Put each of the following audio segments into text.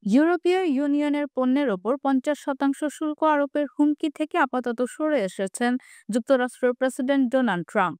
ইউরোপীয় ইউনিয়নের পণ্যের ওপর ৫০% শুল্ক আরোপের হুমকি থেকে আপাতত সরে এসেছেন যুক্তরাষ্ট্রের প্রেসিডেন্ট ডোনাল্ড ট্রাম্প।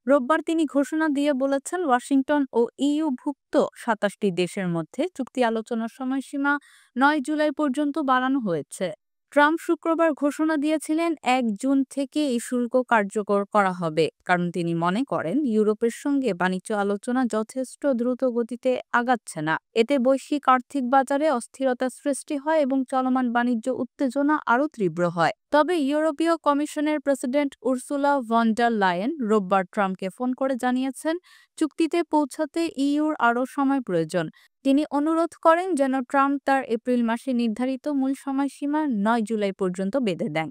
রোববার তিনি ঘোষণা দিয়ে বলেছেন, ওয়াশিংটন ও ইইউভুক্ত ২৭টি দেশের মধ্যে চুক্তি আলোচনার সময়সীমা ৯ জুলাই পর্যন্ত বাড়ানো হয়েছে। ট্রাম্প শুক্রবার ঘোষণা দিয়েছিলেন ১ জুন থেকে এই শুল্ক কার্যকর করা হবে, কারণ তিনি মনে করেন ইউরোপের সঙ্গে বাণিজ্য আলোচনা যথেষ্ট দ্রুত গতিতে আগাচ্ছে না। এতে বৈশ্বিক আর্থিক বাজারে অস্থিরতা সৃষ্টি হয় এবং চলমান বাণিজ্য উত্তেজনা আরও তীব্র হয়। তবে ইউরোপীয় কমিশনের president Ursula von der Leyen রোববার ট্রাম্পকে ফোন করে জানিয়েছেন, চুক্তিতে পৌঁছাতে ইইউর আরও সময় প্রয়োজন। তিনি অনুরোধ করেন যেন ট্রাম্প তার এপ্রিল মাসে নির্ধারিত মূল সময়সীমা ৯ জুলাই পর্যন্ত বেঁধে দেন।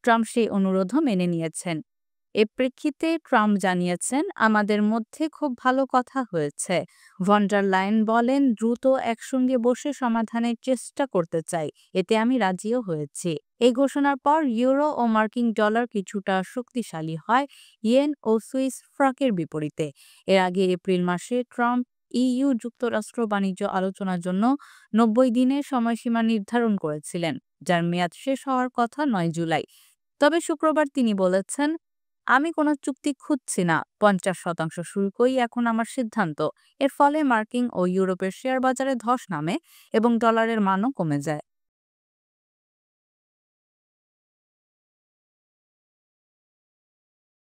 ট্রাম্প সেই অনুরোধও মেনে নিয়েছেন। এ প্রেক্ষিতে ট্রাম্প জানিয়েছেন, আমাদের মধ্যে খুব ভালো কথা হয়েছে। ভন ডার লায়েন বলেন, দ্রুত একসঙ্গে বসে সমাধানের চেষ্টা করতে চাই, এতে আমি রাজিও হয়েছি। এই ঘোষণার পর ইউরো ও মার্কিন ডলার কিছুটা শক্তিশালী হয় ইয়েন ও সুইস ফ্রাঙ্কের বিপরীতে। এর আগে এপ্রিল মাসে ট্রাম্প ইইউ যুক্তরাষ্ট্র বাণিজ্য আলোচনার জন্য ৯০ দিনের সময়সীমা নির্ধারণ করেছিলেন, যার মেয়াদ শেষ হওয়ার কথা ৯ জুলাই। তবে শুক্রবার তিনি বলেছেন, আমি কোনো চুক্তি খুঁজছি না, ৫০% শুল্কই এখন আমার সিদ্ধান্ত। এর ফলে মার্কিন ও ইউরোপের শেয়ার বাজারে ধস নামে এবং ডলারের মানও কমে যায়।